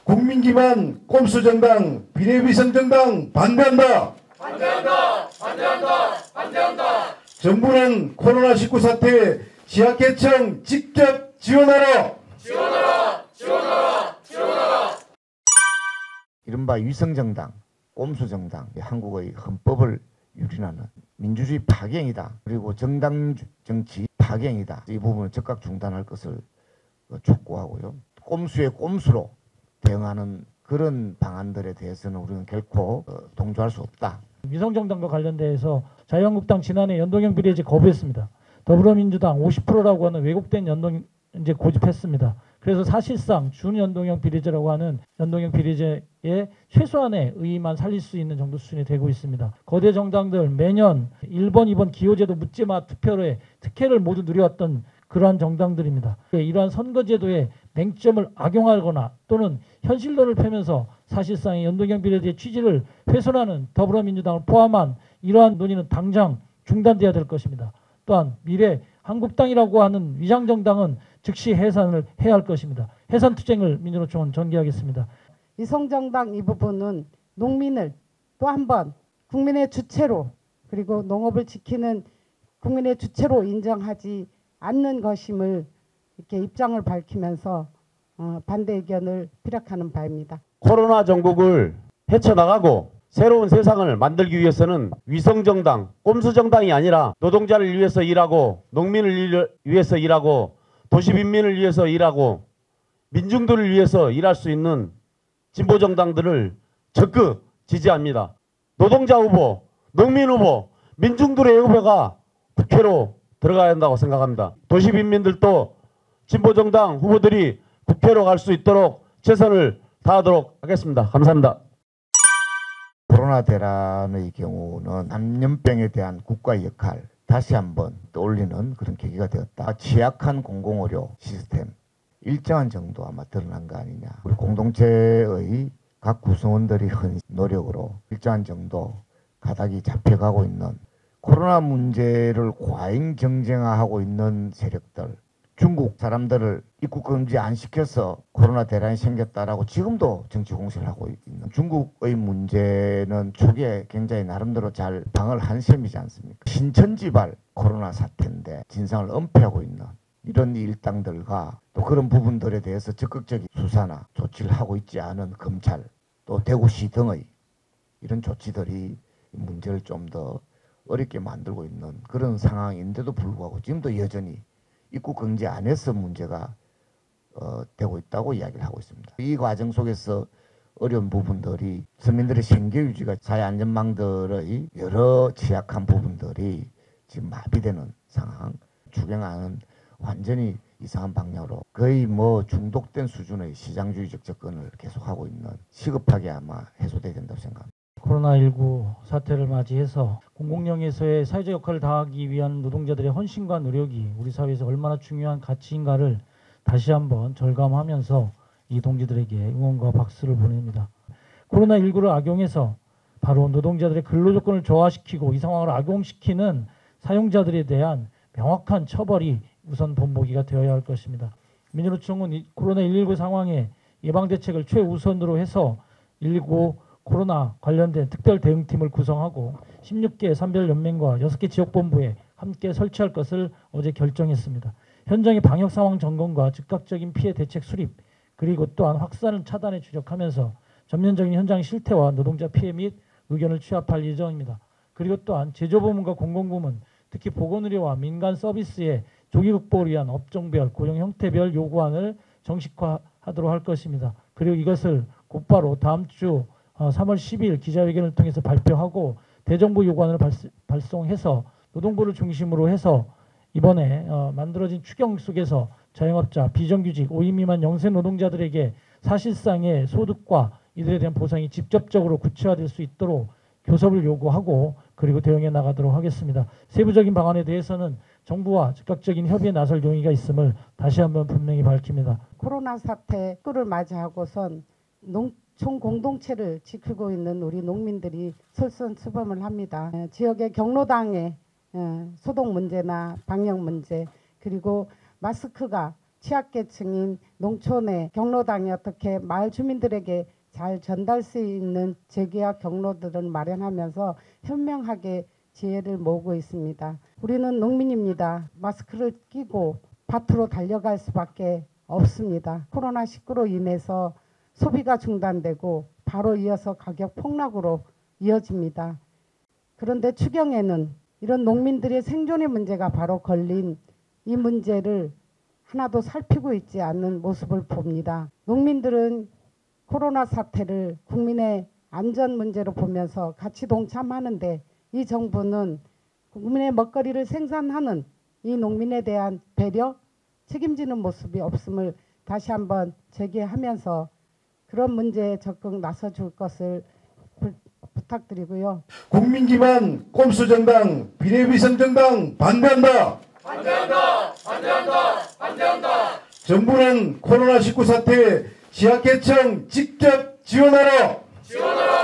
국민기만 꼼수정당, 비례위성정당 반대한다. 반대한다. 반대한다. 반대한다. 정부는 코로나19 사태 지역계층 직접 지원하라. 지원하라. 지원하라. 지원하라. 이른바 위성정당, 꼼수정당, 한국의 헌법을 유린하는 민주주의 파괴이다. 그리고 정당 정치 파괴이다. 이 부분을 즉각 중단할 것을 촉구하고요. 꼼수의 꼼수로 대응하는 그런 방안들에 대해서는 우리는 결코 동조할 수 없다. 위성정당과 관련돼서 자유한국당 지난해 연동형 비례제 거부했습니다. 더불어민주당 50%라고 하는 왜곡된 연동제 고집했습니다. 그래서 사실상 준연동형 비례제라고 하는 연동형 비례제의 최소한의 의의만 살릴 수 있는 정도 수준이 되고 있습니다. 거대 정당들 매년 1번, 2번 기호제도 묻지마 투표로에 특혜를 모두 누려왔던 그러한 정당들입니다. 이러한 선거제도에 맹점을 악용하거나 또는 현실론을 펴면서 사실상 연동형 비례제의 취지를 훼손하는 더불어민주당을 포함한 이러한 논의는 당장 중단돼야 될 것입니다. 또한 미래 한국당이라고 하는 위장정당은 즉시 해산을 해야 할 것입니다. 해산 투쟁을 민주노총은 전개하겠습니다. 위성정당 이 부분은 농민을 또 한 번 국민의 주체로 그리고 농업을 지키는 국민의 주체로 인정하지 않는 것임을 이렇게 입장을 밝히면서 반대 의견을 피력하는 바입니다. 코로나 전국을 헤쳐나가고 새로운 세상을 만들기 위해서는 위성정당, 꼼수정당이 아니라 노동자를 위해서 일하고 농민을 위해서 일하고 도시빈민을 위해서 일하고 민중들을 위해서 일할 수 있는 진보정당들을 적극 지지합니다. 노동자 후보, 농민 후보, 민중들의 후보가 국회로 들어가야 한다고 생각합니다. 도시빈민들도 진보정당 후보들이 국회로 갈 수 있도록 최선을 다하도록 하겠습니다. 감사합니다. 코로나 대란의 경우는 감염병에 대한 국가의 역할 다시 한번 떠올리는 그런 계기가 되었다. 취약한 공공의료 시스템 일정한 정도 아마 드러난 거 아니냐. 우리 공동체의 각 구성원들이 한 노력으로 일정한 정도 가닥이 잡혀가고 있는 코로나 문제를 과잉 경쟁하고 있는 세력들, 중국 사람들을 입국 금지 안 시켜서 코로나 대란이 생겼다라고 지금도 정치 공세를 하고 있는 중국의 문제는 초기에 굉장히 나름대로 잘 방어를 한 셈이지 않습니까? 신천지발 코로나 사태인데 진상을 은폐하고 있는 이런 일당들과 또 그런 부분들에 대해서 적극적인 수사나 조치를 하고 있지 않은 검찰 또 대구시 등의 이런 조치들이 문제를 좀 더 어렵게 만들고 있는 그런 상황인데도 불구하고 지금도 여전히 입국 금지 안에서 문제가 되고 있다고 이야기를 하고 있습니다. 이 과정 속에서 어려운 부분들이 서민들의 생계 유지가 사회 안전망들의 여러 취약한 부분들이 지금 마비되는 상황, 추경안은 완전히 이상한 방향으로 거의 뭐 중독된 수준의 시장주의적 접근을 계속하고 있는 시급하게 아마 해소돼야 된다고 생각합니다. 코로나19 사태를 맞이해서 공공영에서의 사회적 역할을 다하기 위한 노동자들의 헌신과 노력이 우리 사회에서 얼마나 중요한 가치인가를 다시 한번 절감하면서 이 동지들에게 응원과 박수를 보냅니다. 코로나19를 악용해서 바로 노동자들의 근로조건을 저하시키고 이 상황을 악용시키는 사용자들에 대한 명확한 처벌이 우선 본보기가 되어야 할 것입니다. 민주노총은 코로나19 상황에 예방대책을 최우선으로 해서 119 코로나 관련된 특별 대응팀을 구성하고 16개 산별연맹과 6개 지역본부에 함께 설치할 것을 어제 결정했습니다. 현장의 방역 상황 점검과 즉각적인 피해 대책 수립 그리고 또한 확산을 차단에 주력하면서 전면적인 현장 실태와 노동자 피해 및 의견을 취합할 예정입니다. 그리고 또한 제조부문과 공공부문 특히 보건의료와 민간 서비스의 조기 극복을 위한 업종별 고용 형태별 요구안을 정식화하도록 할 것입니다. 그리고 이것을 곧바로 다음 주 3월 10일 기자회견을 통해서 발표하고 대정부 요구안을 발송해서 노동부를 중심으로 해서 이번에 만들어진 추경 속에서 자영업자, 비정규직, 5인 미만 영세 노동자들에게 사실상의 소득과 이들에 대한 보상이 직접적으로 구체화될 수 있도록 교섭을 요구하고 그리고 대응해 나가도록 하겠습니다. 세부적인 방안에 대해서는 정부와 즉각적인 협의에 나설 용의가 있음을 다시 한번 분명히 밝힙니다. 코로나 사태 를 맞이하고선 농촌 공동체를 지키고 있는 우리 농민들이 솔선수범을 합니다. 지역의 경로당의 소독 문제나 방역 문제 그리고 마스크가 취약계층인 농촌의 경로당이 어떻게 마을 주민들에게 잘 전달 수 있는 재계약 경로들을 마련하면서 현명하게 지혜를 모으고 있습니다. 우리는 농민입니다. 마스크를 끼고 밭으로 달려갈 수밖에 없습니다. 코로나19로 인해서 소비가 중단되고 바로 이어서 가격 폭락으로 이어집니다. 그런데 추경에는 이런 농민들의 생존의 문제가 바로 걸린 이 문제를 하나도 살피고 있지 않는 모습을 봅니다. 농민들은 코로나 사태를 국민의 안전 문제로 보면서 같이 동참하는데 이 정부는 국민의 먹거리를 생산하는 이 농민에 대한 배려, 책임지는 모습이 없음을 다시 한번 제기하면서 그런 문제에 적극 나서줄 것을 부탁드리고요. 국민 기반 꼼수 정당, 비례위성 정당 반대한다. 반대한다. 반대한다. 반대한다. 정부는 코로나19 사태 지역계층 직접 지원하라. 지원하라.